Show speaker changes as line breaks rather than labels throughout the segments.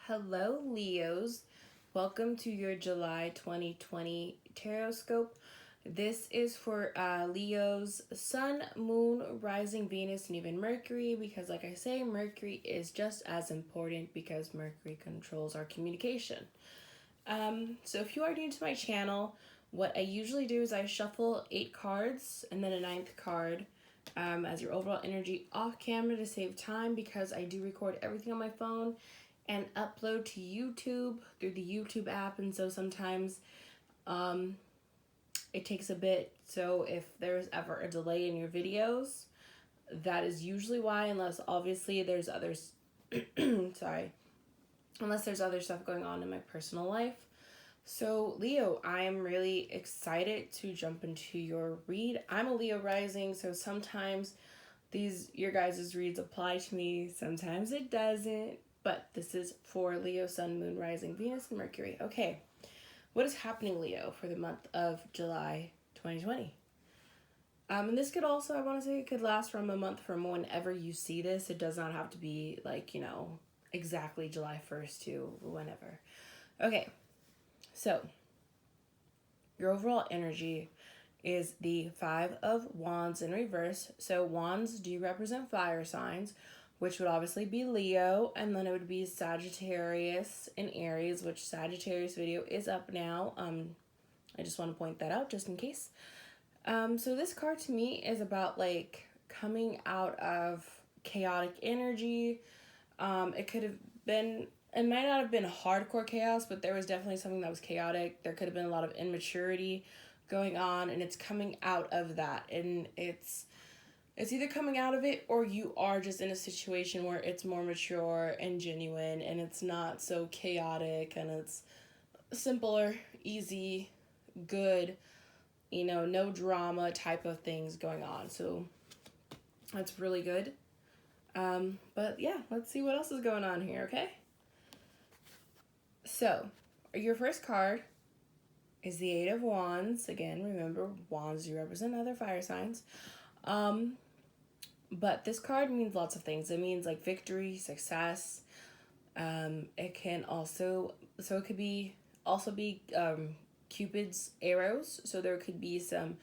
Hello, Leos. Welcome to your July 2020 Taroscope. This is for Leo's Sun, Moon, Rising Venus, and even Mercury because, like I say, Mercury is just as important because Mercury controls our communication. So if you are new to my channel, what I usually do is I shuffle 8 cards and then a 9th card as your overall energy off camera to save time because I do record everything on my phone and upload to YouTube through the YouTube app, and so sometimes it takes a bit. So if there's ever a delay in your videos, that is usually why, unless obviously there's others unless there's other stuff going on in my personal life. So Leo, I am really excited to jump into your read. I'm a Leo rising, so sometimes your guys' reads apply to me, sometimes it doesn't, but this is for Leo, Sun, Moon, Rising, Venus, and Mercury. Okay, what is happening, Leo, for the month of July 2020? And this could also, I want to say, it could last from a month from whenever you see this. It does not have to be exactly July 1st to whenever. Okay, so your overall energy is the 5 of Wands in reverse. So Wands do represent fire signs, which would obviously be Leo, and then it would be Sagittarius and Aries, which Sagittarius video is up now. I just want to point that out just in case. So this card to me is about coming out of chaotic energy. It might not have been hardcore chaos, but there was definitely something that was chaotic. There could have been a lot of immaturity going on, and it's coming out of that, and it's either coming out of it or you are just in a situation where it's more mature and genuine and it's not so chaotic and it's simpler, easy, good, no drama type of things going on. So that's really good. But yeah, let's see what else is going on here, okay? So your first card is the 8 of Wands. Again, remember, Wands do represent other fire signs. But this card means lots of things. It means victory, success. It can also, it could be Cupid's arrows. So there could be some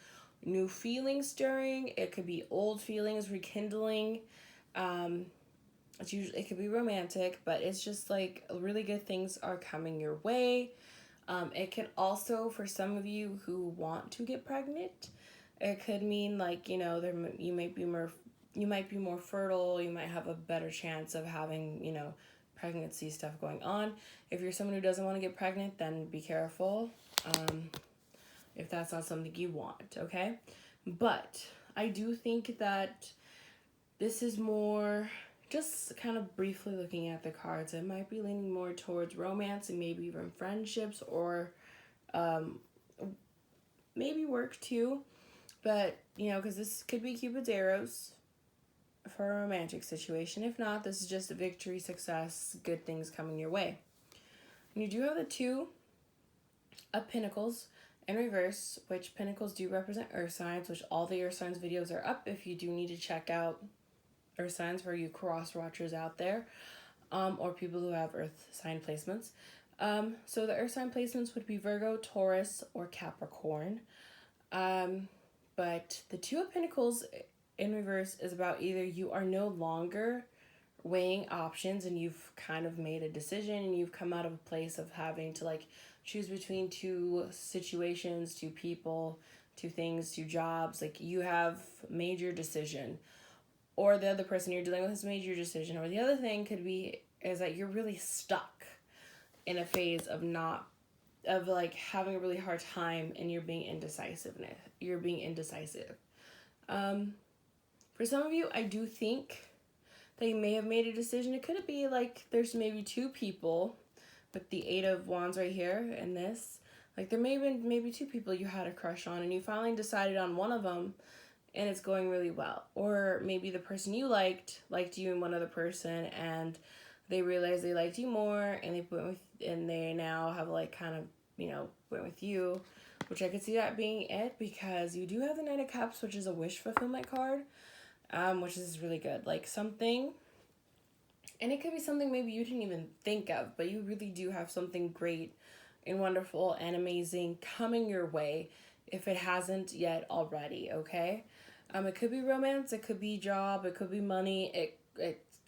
new feelings stirring. It could be old feelings rekindling. It could be romantic, but it's just really good things are coming your way. It can also, for some of you who want to get pregnant, it could mean you might be more fertile. You might have a better chance of having pregnancy stuff going on. If you're someone who doesn't want to get pregnant, then be careful. If that's not something you want, okay? But I do think that this is more, just kind of briefly looking at the cards, it might be leaning more towards romance and maybe even friendships or maybe work too. But, because this could be Cupid's arrows for a romantic situation. If not, this is just a victory, success, good things coming your way. And you do have the 2 of Pentacles in reverse, which Pentacles do represent earth signs, which all the earth signs videos are up if you do need to check out earth signs for you cross watchers out there, or people who have earth sign placements. So the earth sign placements would be Virgo, Taurus, or Capricorn. But the 2 of Pentacles in reverse is about either you are no longer weighing options and you've kind of made a decision and you've come out of a place of having to choose between 2 situations, 2 people, 2 things, 2 jobs. You have made your decision, or the other person you're dealing with has made your decision, or the other thing could be is that you're really stuck in a phase of having a really hard time and you're being indecisive. For some of you, I do think they may have made a decision. It could be there's maybe 2 people with the 8 of Wands right here and this. There may have been maybe 2 people you had a crush on and you finally decided on one of them and it's going really well. Or maybe the person you liked you and one other person and they realized they liked you more and they now have went with you, which I could see that being it because you do have the 9 of Cups, which is a wish fulfillment card, which is really good. Something And it could be something maybe you didn't even think of, but you really do have something great and wonderful and amazing coming your way if it hasn't yet already, okay? It could be romance, it could be job, it could be money, it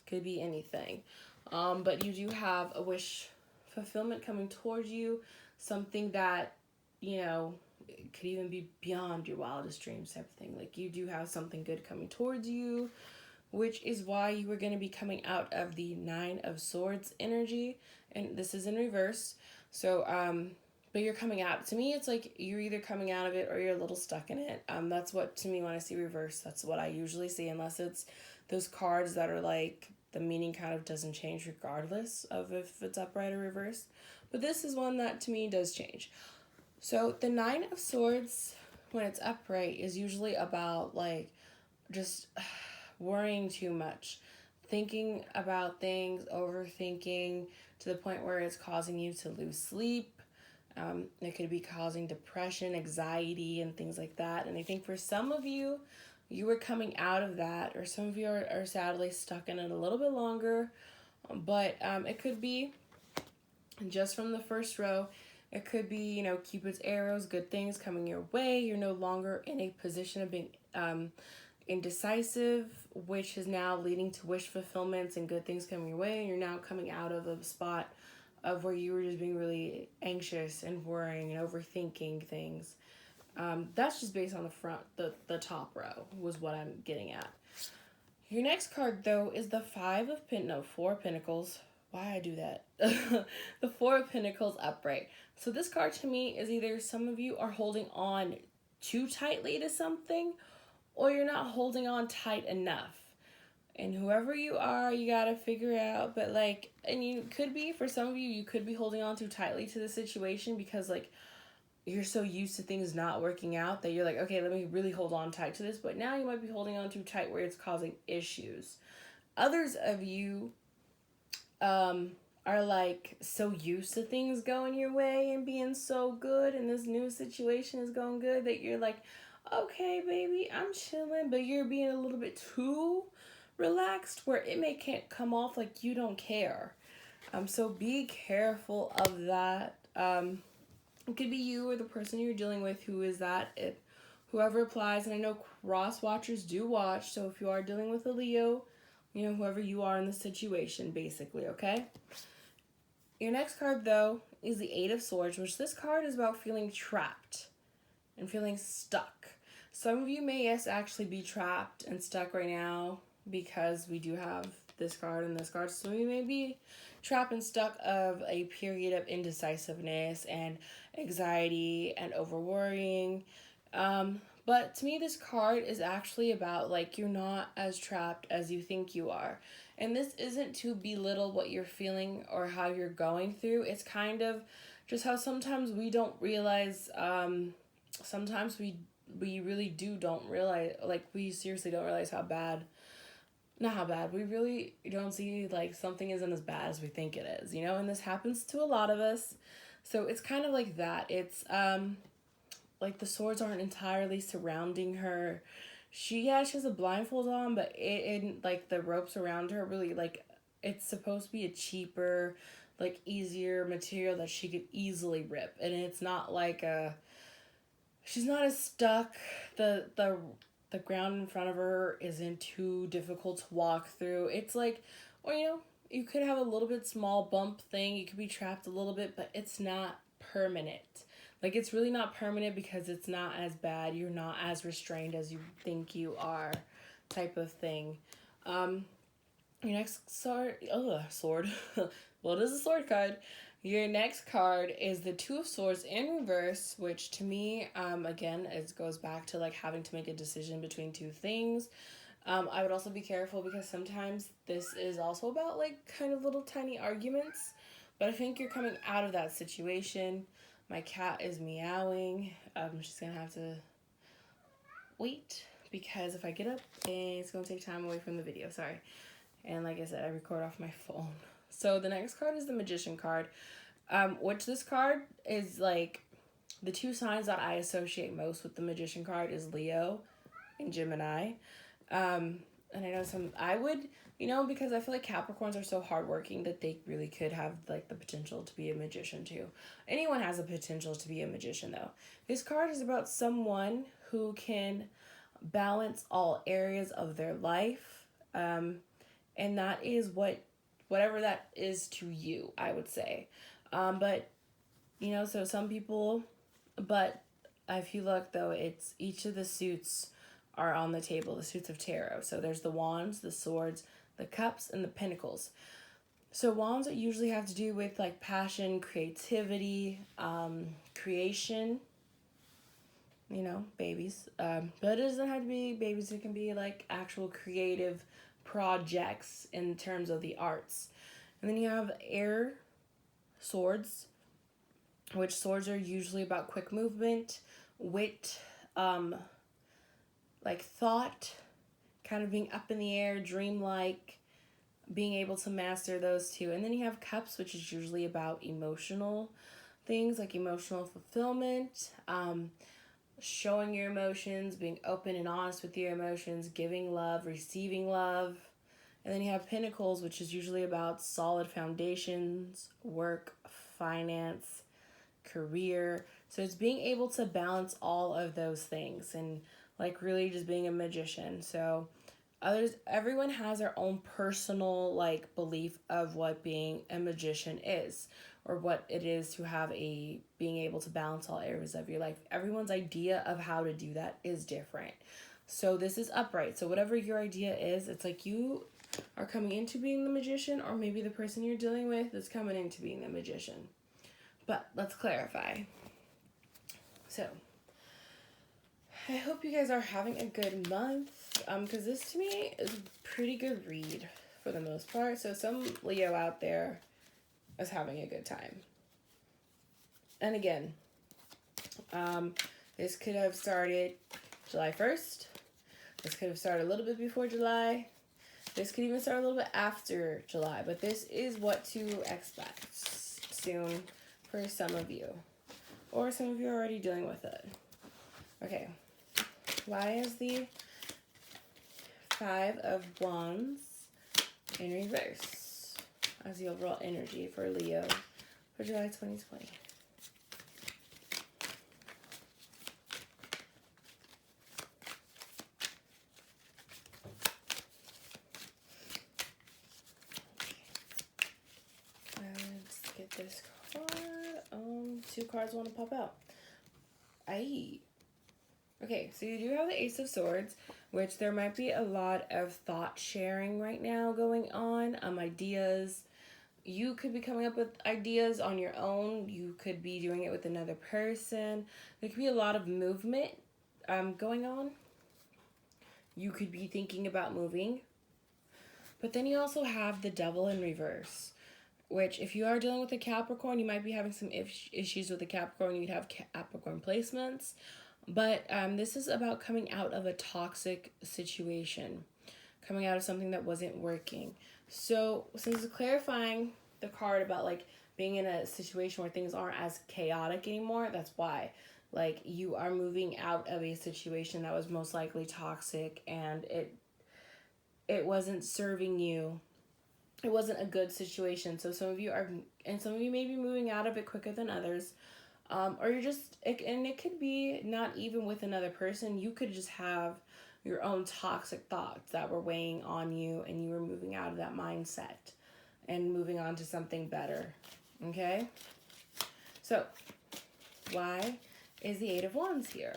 could be anything. But you do have a wish fulfillment coming towards you, something that, you know, it could even be beyond your wildest dreams type of thing. Like you do have something good coming towards you, which is why you are going to be coming out of the Nine of Swords energy, and this is in reverse. So, but you're coming out. To me, it's like you're either coming out of it or you're a little stuck in it. That's what, to me, when I see reverse, that's what I usually see, unless it's those cards that are like the meaning kind of doesn't change regardless of if it's upright or reverse. But this is one that to me does change. So the Nine of Swords, when it's upright, is usually about like just worrying too much, thinking about things, overthinking to the point where it's causing you to lose sleep. It could be causing depression, anxiety, and things like that. And I think for some of you, you are coming out of that, or some of you are sadly stuck in it a little bit longer. But it could be just from the first row. It could be, you know, Cupid's arrows, good things coming your way. You're no longer in a position of being indecisive, which is now leading to wish fulfillments and good things coming your way. And you're now coming out of a spot of where you were just being really anxious and worrying and overthinking things. That's just based on the front, the top row was what I'm getting at. Your next card, though, is the Four of Pentacles. Why I do that? The Four of Pentacles upright. So this card to me is either some of you are holding on too tightly to something, or you're not holding on tight enough. And whoever you are, you gotta figure out. But like, and you could be, for some of you, you could be holding on too tightly to the situation because like you're so used to things not working out that you're like, okay, let me really hold on tight to this. But now you might be holding on too tight where it's causing issues. Others of you are like so used to things going your way and being so good, and this new situation is going good that you're like, okay, baby, I'm chilling, but you're being a little bit too relaxed where it may can't come off like you don't care. So be careful of that. It could be you or the person you're dealing with who is that. Whoever applies, and I know cross watchers do watch, so if you are dealing with a Leo, you know, whoever you are in the situation, basically, okay? Your next card, though, is the Eight of Swords, which this card is about feeling trapped and feeling stuck. Some of you may, yes, actually be trapped and stuck right now because we do have this card and this card. So you may be trapped and stuck of a period of indecisiveness and anxiety and overworrying. But to me, this card is actually about like you're not as trapped as you think you are. And this isn't to belittle what you're feeling or how you're going through. It's kind of just how sometimes we don't realize, sometimes we really don't realize, like we seriously don't realize how bad, not how bad, we really don't see like something isn't as bad as we think it is, you know, and this happens to a lot of us. So it's kind of like that. It's like the swords aren't entirely surrounding her. She has a blindfold on, but it like the ropes around her really like it's supposed to be a cheaper, like easier material that she could easily rip, and it's not like she's not as stuck. The ground in front of her isn't too difficult to walk through. It's like, or you know, you could have a little bit small bump thing. You could be trapped a little bit, but it's not permanent. Like, it's really not permanent because it's not as bad. You're not as restrained as you think you are, type of thing. Your next sword. Well, it is a sword card. Your next card is the Two of Swords in reverse, which to me, again, it goes back to like having to make a decision between two things. I would also be careful because sometimes this is also about like kind of little tiny arguments, but I think you're coming out of that situation. My cat is meowing. She's gonna have to wait because if I get up, it's gonna take time away from the video. Sorry. And like I said, I record off my phone. So the next card is the Magician card, which this card is like the two signs that I associate most with the Magician card is Leo and Gemini. and I know I would, because I feel like Capricorns are so hardworking that they really could have like the potential to be a magician too. Anyone has a potential to be a magician though. This card is about someone who can balance all areas of their life. And that is whatever that is to you, I would say. But so some people, but if you look though, it's each of the suits are on the table, the suits of tarot. So there's the wands, the swords, the cups, and the pentacles. So wands usually have to do with like passion, creativity, creation, babies. But it doesn't have to be babies. It can be like actual creative projects in terms of the arts. And then you have air swords, which swords are usually about quick movement, wit, like thought, kind of being up in the air, dreamlike, being able to master those two. And then you have cups, which is usually about emotional things like emotional fulfillment, showing your emotions, being open and honest with your emotions, giving love, receiving love. And then you have pentacles, which is usually about solid foundations, work, finance, career. So it's being able to balance all of those things and like really just being a magician. So everyone has their own personal like belief of what being a magician is, or what it is to have being able to balance all areas of your life. Everyone's idea of how to do that is different. So this is upright. So whatever your idea is, it's like you are coming into being the magician, or maybe the person you're dealing with is coming into being the magician. But let's clarify. So I hope you guys are having a good month, because this to me is a pretty good read for the most part. So some Leo out there is having a good time. And again, this could have started July 1st. This could have started a little bit before July. This could even start a little bit after July. But this is what to expect soon for some of you. Or some of you are already dealing with it. Okay. Why is the 5 of Wands in reverse as the overall energy for Leo for July 2020? Let's get this card. 2 cards want to pop out. Okay, so you do have the Ace of Swords, which there might be a lot of thought sharing right now going on. Ideas. You could be coming up with ideas on your own. You could be doing it with another person. There could be a lot of movement going on. You could be thinking about moving. But then you also have the Devil in reverse, which if you are dealing with a Capricorn, you might be having some issues with the Capricorn. You'd have Capricorn placements. But this is about coming out of a toxic situation, coming out of something that wasn't working. So since it's clarifying the card about like being in a situation where things aren't as chaotic anymore, that's why. Like you are moving out of a situation that was most likely toxic, and it wasn't serving you. It wasn't a good situation. So some of you may be moving out of it quicker than others. Or you're just, and it could be not even with another person. You could just have your own toxic thoughts that were weighing on you, and you were moving out of that mindset and moving on to something better. Okay? So, why is the 8 of Wands here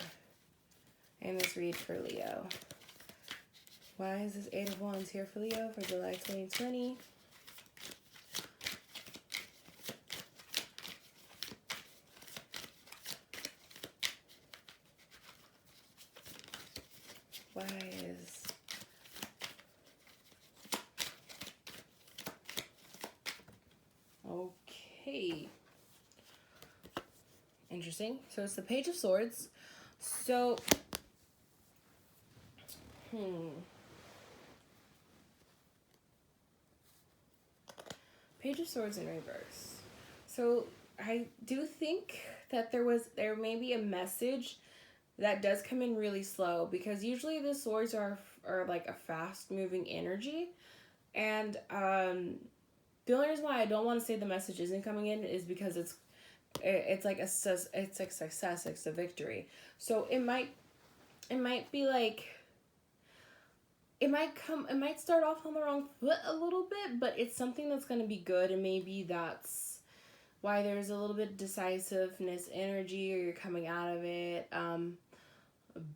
in this read for Leo? Why is this 8 of Wands here for Leo for July 2020? Why is okay? Interesting. So it's the Page of Swords. So Page of Swords in reverse. So I do think that there may be a message that does come in really slow, because usually the swords are or like a fast moving energy. And the only reason why I don't want to say the message isn't coming in is because it's like it's like success, it's a victory. So it might be like, it might start off on the wrong foot a little bit, but it's something that's going to be good, and maybe that's why there's a little bit of decisiveness energy, or you're coming out of it.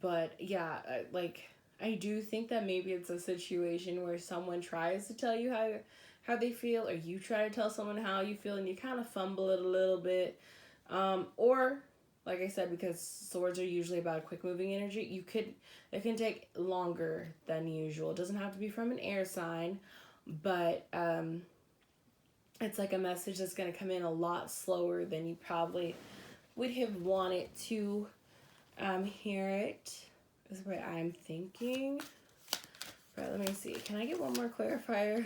But yeah, like, I do think that maybe it's a situation where someone tries to tell you how they feel, or you try to tell someone how you feel, and you kind of fumble it a little bit. Or, like I said, because swords are usually about quick moving energy, it can take longer than usual. It doesn't have to be from an air sign, but it's like a message that's going to come in a lot slower than you probably would have wanted to hear it, is what I'm thinking. Right, let me see. Can I get one more clarifier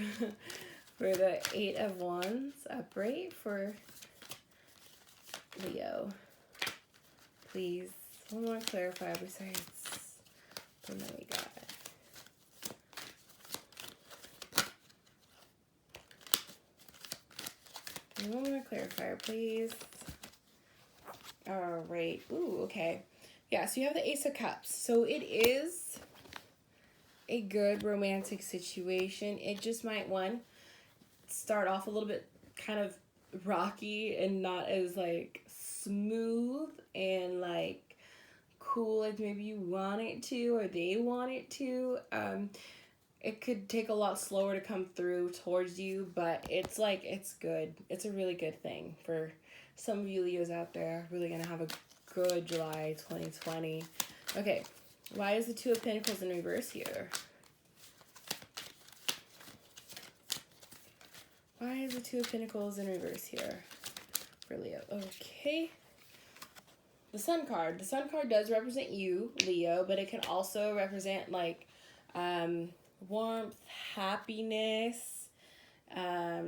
for the 8 of Wands upright for Leo? Please. One more clarifier besides the one that we got. And one more clarifier, please. All right. Ooh, okay. Yeah, so you have the Ace of Cups. So it is a good romantic situation. It just might, start off a little bit kind of rocky and not as like smooth and like cool as maybe you want it to, or they want it to. It could take a lot slower to come through towards you, but it's good. It's a really good thing for some of you Leos out there. Really gonna have a good July 2020. Okay, why is the Two of Pentacles in reverse here? Why is the Two of Pentacles in reverse here for Leo? Okay. The Sun card. The Sun card does represent you, Leo, but it can also represent like warmth, happiness,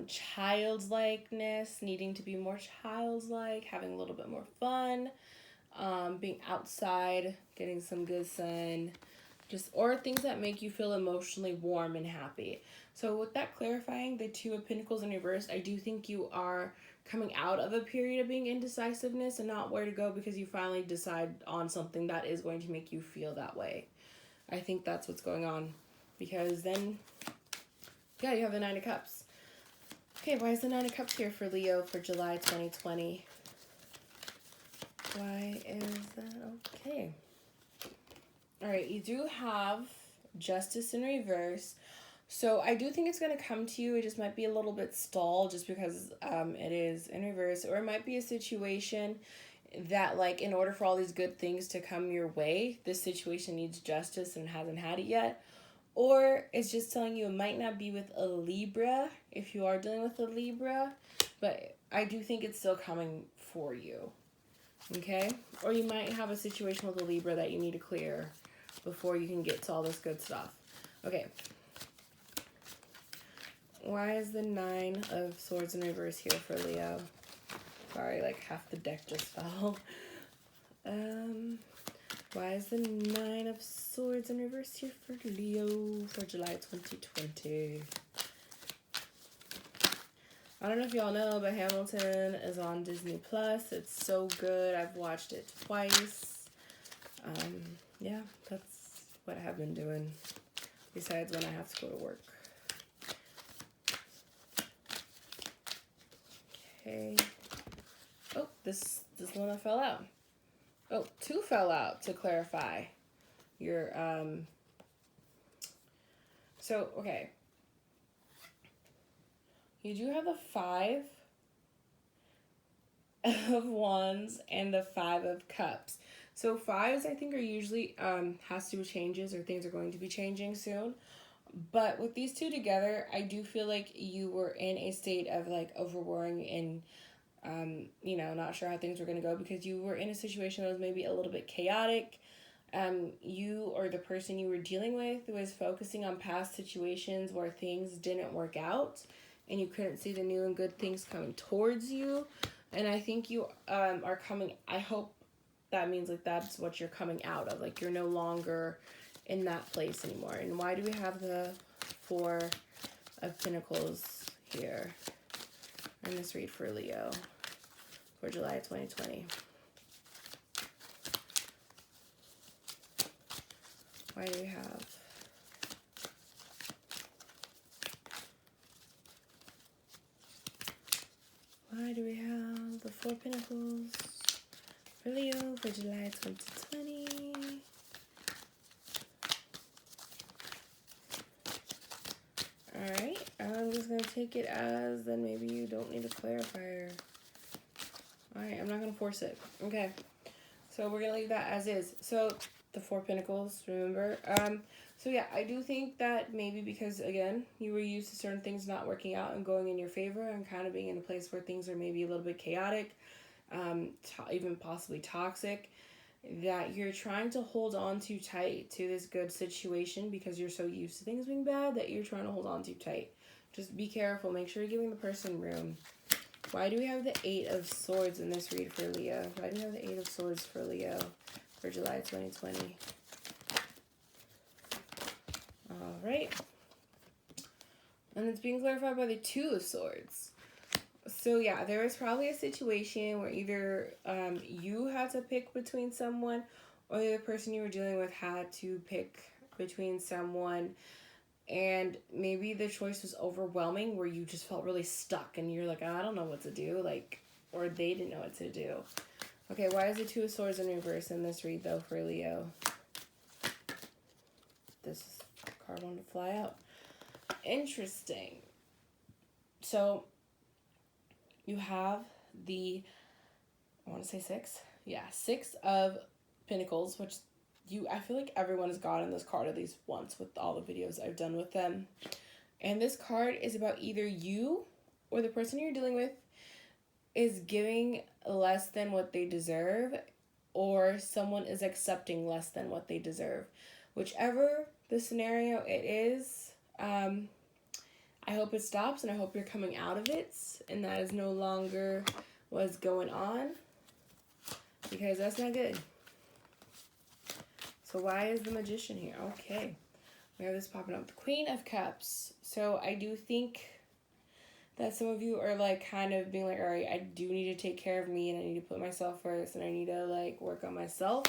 childlikeness, needing to be more childlike, having a little bit more fun, being outside, getting some good sun, or things that make you feel emotionally warm and happy. So with that clarifying, the Two of Pentacles in reverse, I do think you are coming out of a period of being indecisiveness and not where to go, because you finally decide on something that is going to make you feel that way. I think that's what's going on, because then, yeah, you have the Nine of Cups. Okay, why is the Nine of Cups here for Leo for July 2020? Why is that? Okay. All right, you do have Justice in reverse. So I do think it's going to come to you. It just might be a little bit stalled just because it is in reverse. Or it might be a situation that, like, in order for all these good things to come your way, this situation needs justice and hasn't had it yet. Or it's just telling you it might not be with a Libra if you are dealing with a Libra. But I do think it's still coming for you. Okay? Or you might have a situation with a Libra that you need to clear before you can get to all this good stuff. Okay. Why is the Nine of Swords in reverse here for Leo? Sorry, like half the deck just fell. Why is the Nine of Swords in reverse here for Leo for July 2020? I don't know if y'all know, but Hamilton is on Disney Plus. It's so good. I've watched it twice. Yeah, that's what I have been doing, besides when I have to go to work. Okay. Oh, this one that fell out. Oh, two fell out, to clarify. Your so okay. You do have the Five of Wands and the Five of Cups. So fives, I think, are usually has to do with changes, or things are going to be changing soon. But with these two together, I do feel like you were in a state of like overworrying and not sure how things were going to go, because you were in a situation that was maybe a little bit chaotic. You or the person you were dealing with was focusing on past situations where things didn't work out and you couldn't see the new and good things coming towards you. And I think you are coming, I hope that means like that's what you're coming out of. Like, you're no longer in that place anymore. And why do we have the Four of Pentacles here in this read for Leo for July 2020? Why do we have the Four of Pentacles for Leo for July 2020? Alright, I'm just going to take it as then maybe you don't need a clarifier. Alright, I'm not going to force it. Okay, so we're going to leave that as is. So, the Four of Pentacles, remember? So yeah, I do think that maybe because, again, you were used to certain things not working out and going in your favor and kind of being in a place where things are maybe a little bit chaotic, even possibly toxic, that you're trying to hold on too tight to this good situation because you're so used to things being bad that you're trying to hold on too tight. Just be careful. Make sure you're giving the person room. Why do we have the Eight of Swords in this read for Leo? Why do we have the Eight of Swords for Leo for July 2020? Alright. And it's being clarified by the Two of Swords. So yeah, there was probably a situation where either you had to pick between someone or the person you were dealing with had to pick between someone, and maybe the choice was overwhelming where you just felt really stuck and you're like, I don't know what to do, like, or they didn't know what to do. Okay, why is the Two of Swords in reverse in this read though for Leo? This card wanted to fly out. Interesting. So you have the, I want to say six. Yeah, Six of Pentacles, which I feel like everyone has gotten this card at least once with all the videos I've done with them. And this card is about either you or the person you're dealing with is giving less than what they deserve, or someone is accepting less than what they deserve. Whichever the scenario it is, I hope it stops and I hope you're coming out of it and that is no longer what's going on, because that's not good. So why is the Magician here? Okay, we have this popping up. The Queen of Cups. So I do think that some of you are like kind of being like, all right, I do need to take care of me and I need to put myself first and I need to like work on myself.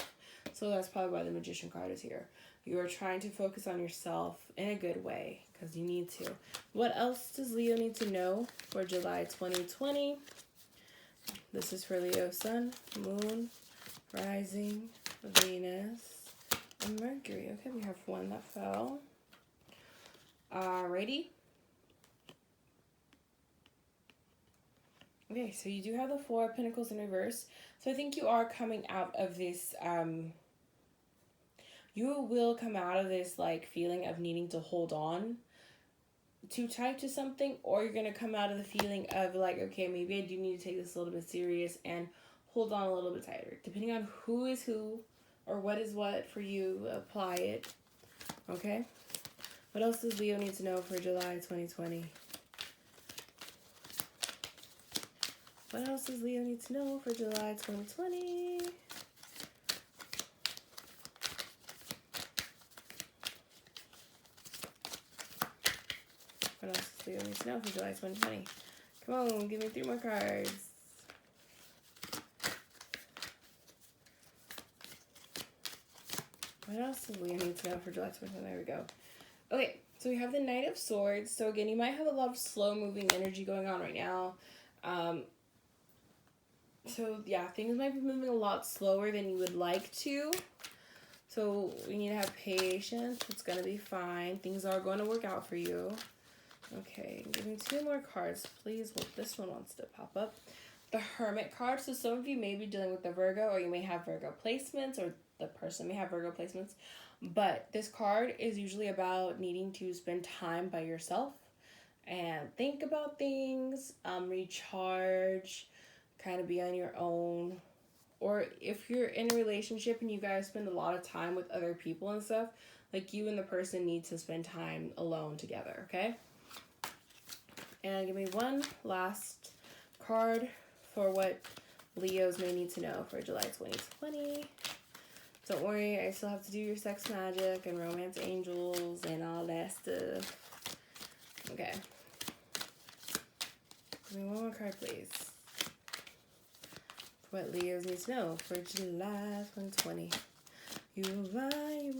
So that's probably why the Magician card is here. You are trying to focus on yourself in a good way because you need to. What else does Leo need to know for July 2020? This is for Leo, Sun, Moon, Rising, Venus, and Mercury. Okay, we have one that fell. Alrighty. Okay, so you do have the Four of Pentacles in reverse. So I think you are coming out of this, you will come out of this like feeling of needing to hold on too tight to something, or you're going to come out of the feeling of like, okay, maybe I do need to take this a little bit serious and hold on a little bit tighter. Depending on who is who or what is what for you, apply it. Okay? What else does Leo need to know for July 2020? What else does Leo need to know for July 2020? What else does Leo need to know for July 2020? Come on, give me 3 more cards. What else does Leo need to know for July 2020? There we go. Okay, so we have the Knight of Swords. So again, you might have a lot of slow-moving energy going on right now. So yeah, things might be moving a lot slower than you would like to. So we need to have patience. It's going to be fine. Things are going to work out for you. Okay, give me 2 more cards, please. Well, this one wants to pop up. The Hermit card. So some of you may be dealing with the Virgo, or you may have Virgo placements, or the person may have Virgo placements. But this card is usually about needing to spend time by yourself and think about things, recharge, kind of be on your own. Or if you're in a relationship and you guys spend a lot of time with other people and stuff, like you and the person need to spend time alone together, okay? And give me one last card for what Leos may need to know for July 2020. Don't worry, I still have to do your sex magic and romance angels and all that stuff. Okay. Give me one more card, please. What Leos need to know for July 2020. You right.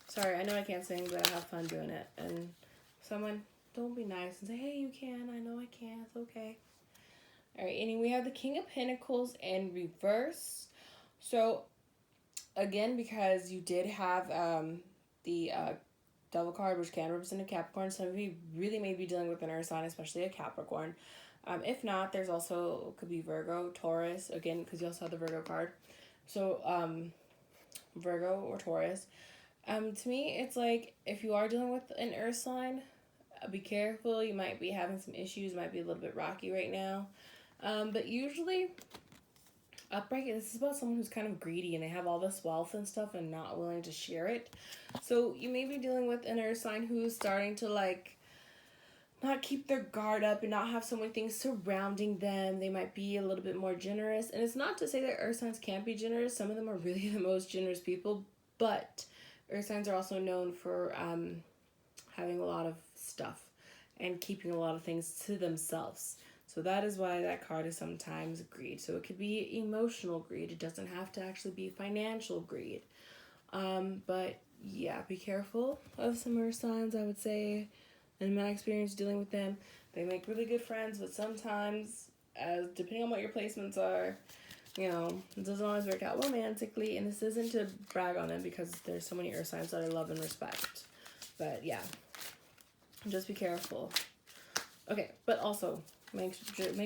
Sorry, I know I can't sing, but I have fun doing it. And someone, don't be nice and say, hey, you can. I know I can. It's okay. All right, and we have the King of Pentacles in reverse. So, again, because you did have the Devil card, which can represent a Capricorn, some of you really may be dealing with an earth sign, especially a Capricorn. If not, there's also, could be Virgo, Taurus, again, because you also have the Virgo card. So, Virgo or Taurus. To me, it's like, if you are dealing with an earth sign, be careful. You might be having some issues, might be a little bit rocky right now. But usually, upright, this is about someone who's kind of greedy and they have all this wealth and stuff and not willing to share it. So you may be dealing with an earth sign who's starting to like not keep their guard up and not have so many things surrounding them. They might be a little bit more generous. And it's not to say that earth signs can't be generous. Some of them are really the most generous people. But earth signs are also known for having a lot of stuff and keeping a lot of things to themselves. So that is why that card is sometimes greed. So it could be emotional greed. It doesn't have to actually be financial greed. But yeah, be careful of some earth signs, I would say. In my experience dealing with them, they make really good friends, but sometimes, depending on what your placements are, you know, it doesn't always work out romantically. And this isn't to brag on them because there's so many earth signs that I love and respect. But yeah, just be careful. Okay, but also make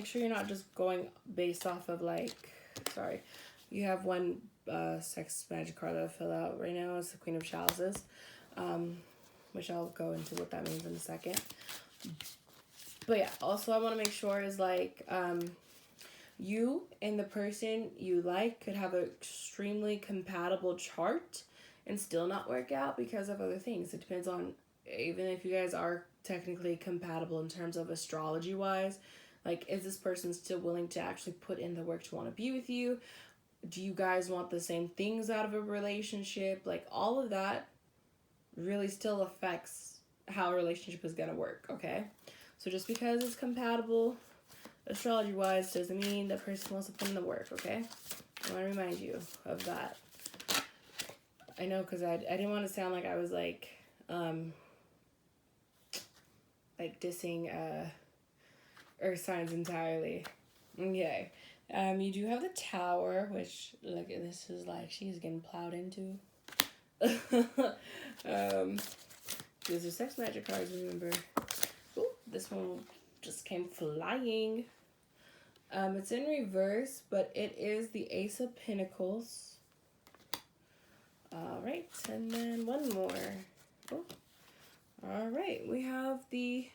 sure you're not just going based off of like, sorry, you have one sex magic card that I fill out right now. It's the Queen of Chalices. Which I'll go into what that means in a second. But yeah, also I want to make sure is like you and the person you like could have an extremely compatible chart and still not work out because of other things. It depends on, even if you guys are technically compatible in terms of astrology wise, like is this person still willing to actually put in the work to want to be with you? Do you guys want the same things out of a relationship? Like all of that really still affects how a relationship is going to work, okay? So just because it's compatible astrology-wise doesn't mean that person wants to put in the work, okay? I want to remind you of that. I know, because I didn't want to sound like I was like dissing earth signs entirely. Okay. You do have the Tower, which, look, this is like, she's getting plowed into. These are sex magic cards, remember. Ooh, this one just came flying. It's in reverse, but it is the Ace of Pentacles. Alright, and then one more. Oh. Alright, we have the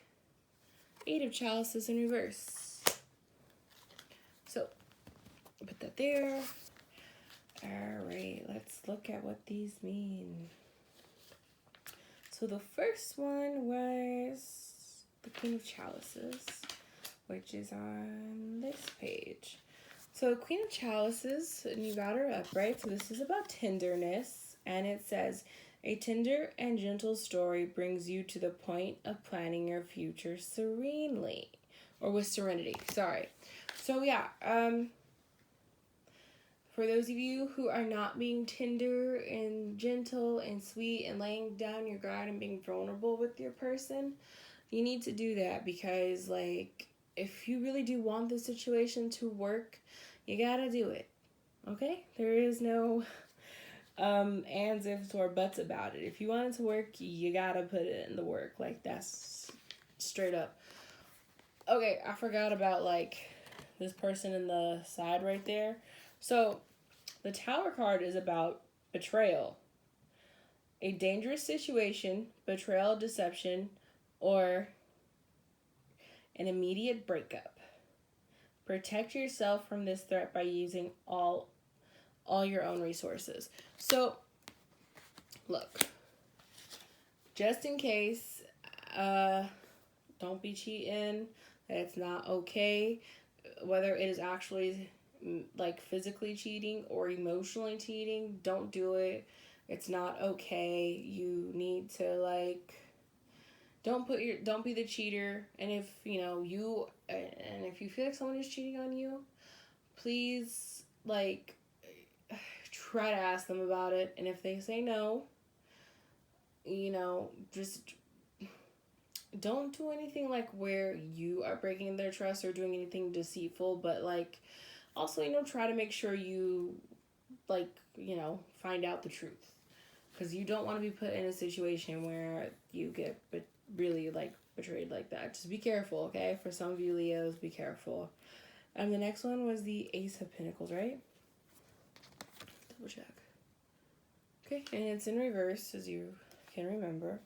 Eight of Chalices in reverse. So, put that there. Alright, let's look at what these mean. So the first one was the Queen of Chalices, which is on this page. So Queen of Chalices, and you got her upright. So this is about tenderness, and it says, a tender and gentle story brings you to the point of planning your future serenely, or with serenity, sorry. So yeah, for those of you who are not being tender and gentle and sweet and laying down your guard and being vulnerable with your person, you need to do that because, like, if you really do want the situation to work, you gotta do it, okay? There is no ands, ifs, or buts about it. If you want it to work, you gotta put it in the work. Like, that's straight up. Okay, I forgot about, like, this person in the side right there. So, the Tower card is about betrayal. A dangerous situation, betrayal, deception, or an immediate breakup. Protect yourself from this threat by using all your own resources. So, look, just in case, don't be cheating. It's not okay. Whether it is actually like physically cheating or emotionally cheating, don't do it. It's not okay. You need to like don't be the cheater. And if if you feel like someone is cheating on you, please like try to ask them about it. And if they say no, just don't do anything like where you are breaking their trust or doing anything deceitful, but like also, try to make sure you like, find out the truth, because you don't want to be put in a situation where you get really like betrayed like that. Just be careful, okay? For some of you Leos, be careful. And the next one was the Ace of Pentacles, right? Double check. Okay, and it's in reverse, as you can remember.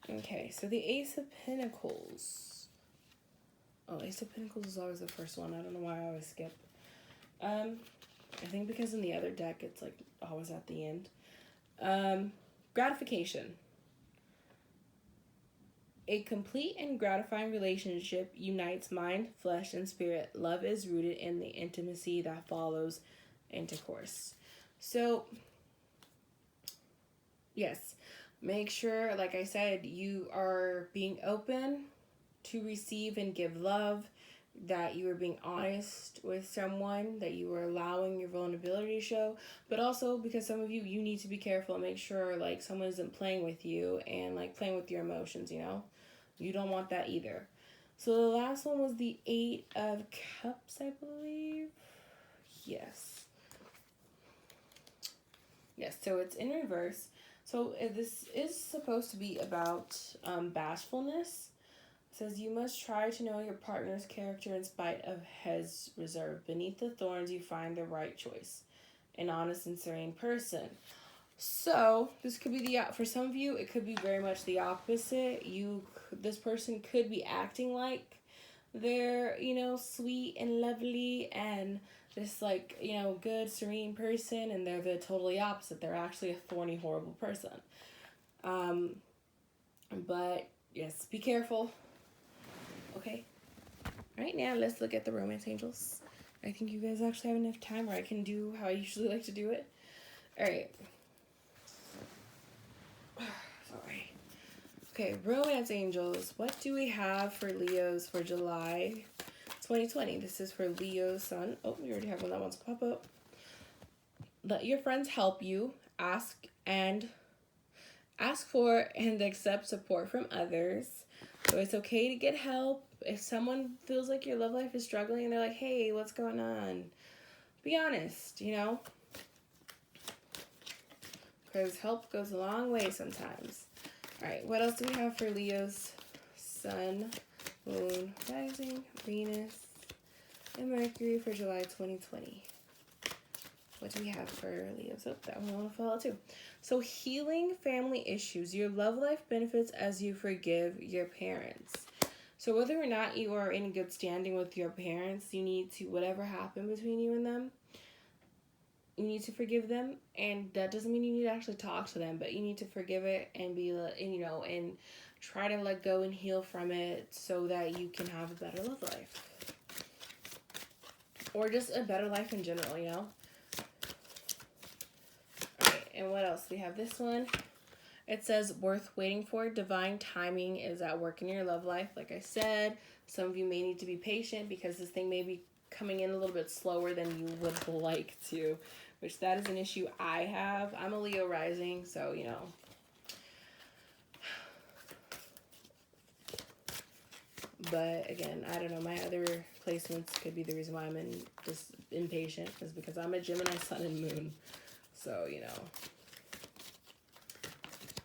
Okay, so the Ace of Pentacles. Oh, Ace of Pentacles is always the first one. I don't know why I always skip. I think because in the other deck it's like always at the end. Gratification. A complete and gratifying relationship unites mind, flesh, and spirit. Love is rooted in the intimacy that follows intercourse. So, yes, make sure, like I said, you are being open to receive and give love, that you are being honest with someone, that you are allowing your vulnerability to show, but also because some of you need to be careful and make sure like someone isn't playing with you and like playing with your emotions, You don't want that either. So the last one was the 8 of Cups, I believe. Yes. Yes, so it's in reverse. So this is supposed to be about bashfulness. It says, you must try to know your partner's character in spite of his reserve. Beneath the thorns, you find the right choice. An honest and serene person. So this could be for some of you, it could be very much the opposite. This person could be acting like they're, sweet and lovely and this like, good, serene person, and they're the totally opposite. They're actually a thorny, horrible person. But yes, be careful. Okay. Right now, let's look at the romance angels. I think you guys actually have enough time where I can do how I usually like to do it. All right. Sorry. Okay, romance angels. What do we have for Leos for July 2020? This is for Leo Sun. Oh, we already have one that wants to pop up. Let your friends help you. Ask for and accept support from others. So it's okay to get help. If someone feels like your love life is struggling and they're like, hey, what's going on? Be honest, Because help goes a long way sometimes. All right, what else do we have for Leo's Sun, Moon, Rising, Venus, and Mercury for July 2020? What do we have for Leo's? Oh, that one I want to follow too. So healing family issues. Your love life benefits as you forgive your parents. So whether or not you are in good standing with your parents, you need to, whatever happened between you and them, you need to forgive them. And that doesn't mean you need to actually talk to them, but you need to forgive it and and try to let go and heal from it so that you can have a better love life. Or just a better life in general, Alright, and what else? We have this one. It says, worth waiting for. Divine timing is at work in your love life. Like I said, some of you may need to be patient because this thing may be coming in a little bit slower than you would like to, which that is an issue I have. I'm a Leo rising, so, But again, I don't know. My other placements could be the reason why I'm just impatient, is because I'm a Gemini sun and moon. So,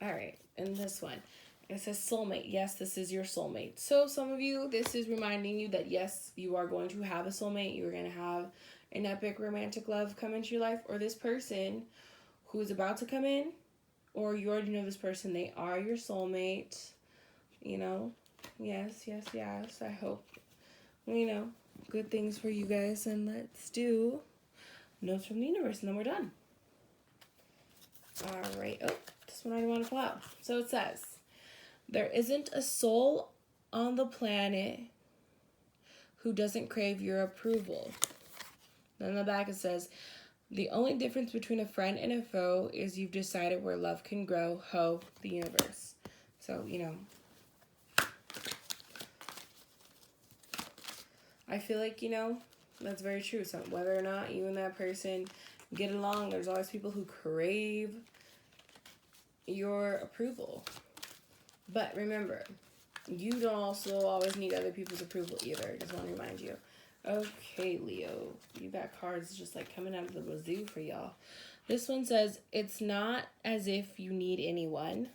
All right, and this one. It says soulmate. Yes, this is your soulmate. So some of you, this is reminding you that yes, you are going to have a soulmate. You're going to have an epic romantic love come into your life, or this person who is about to come in, or you already know this person. They are your soulmate. Yes. I hope, good things for you guys. And let's do notes from the universe, and then we're done. All right. Oh, this one I want to pull out. So it says, there isn't a soul on the planet who doesn't crave your approval. Then on the back it says, the only difference between a friend and a foe is you've decided where love can grow. Ho, the universe. So, I feel like, that's very true. So whether or not you and that person get along, there's always people who crave your approval. But remember, you don't also always need other people's approval either. Just want to remind you. Okay, Leo, you got cards just like coming out of the wazoo for y'all. This one says, it's not as if you need anyone.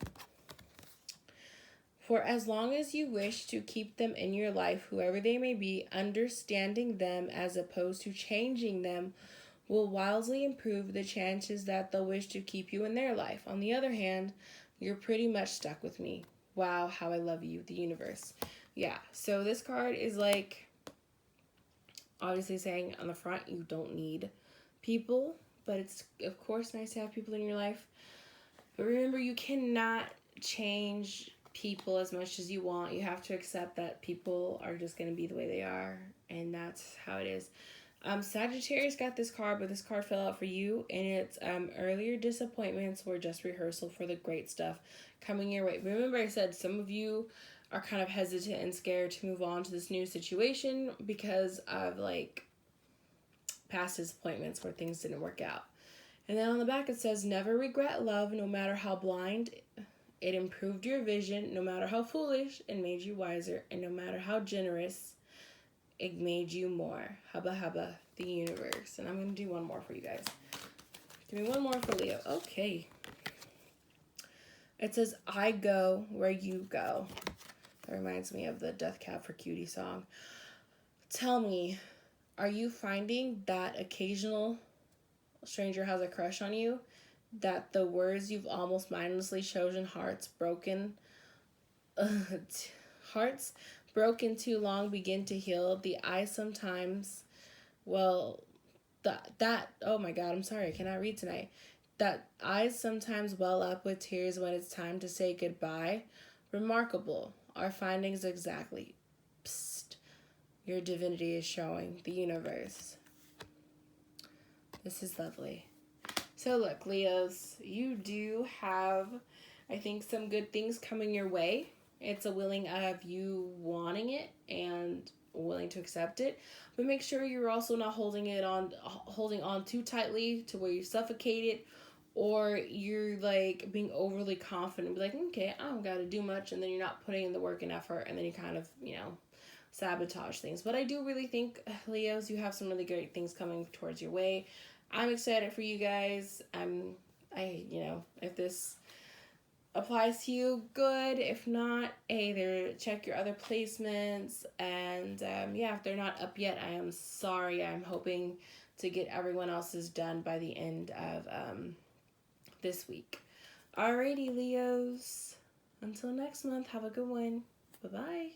For as long as you wish to keep them in your life, whoever they may be, understanding them as opposed to changing them will wildly improve the chances that they'll wish to keep you in their life. On the other hand, you're pretty much stuck with me. Wow, how I love you, the universe. Yeah, so this card is like, obviously saying on the front, you don't need people, but it's, of course, nice to have people in your life. But remember, you cannot change people as much as you want. You have to accept that people are just going to be the way they are, and that's how it is. Sagittarius got this card, but this card fell out for you, and it's earlier disappointments were just rehearsal for the great stuff coming your way. Remember, I said some of you are kind of hesitant and scared to move on to this new situation because of like past disappointments where things didn't work out. And then on the back it says, never regret love, no matter how blind. It improved your vision, no matter how foolish, it made you wiser. And no matter how generous, it made you more. Hubba hubba, the universe. And I'm going to do one more for you guys. Give me one more for Leo. Okay. It says, I go where you go. That reminds me of the Death Cab for Cutie song. Tell me, are you finding that occasional stranger has a crush on you? That the words you've almost mindlessly chosen, hearts broken too long, begin to heal. The eyes sometimes, oh my God, I'm sorry, I cannot read tonight. That eyes sometimes well up with tears when it's time to say goodbye. Remarkable. Our findings exactly. Psst. Your divinity is showing. The universe. This is lovely. So look, Leos, you do have, I think, some good things coming your way. It's a willing of you wanting it and willing to accept it. But make sure you're also not holding on too tightly to where you suffocate it, or you're like being overly confident. Be like, okay, I don't got to do much, and then you're not putting in the work and effort, and then you kind of, sabotage things. But I do really think, Leos, you have some really great things coming towards your way. I'm excited for you guys. If this applies to you, good. If not, either check your other placements. And if they're not up yet, I am sorry. I'm hoping to get everyone else's done by the end of this week. Alrighty, Leos. Until next month, have a good one. Bye-bye.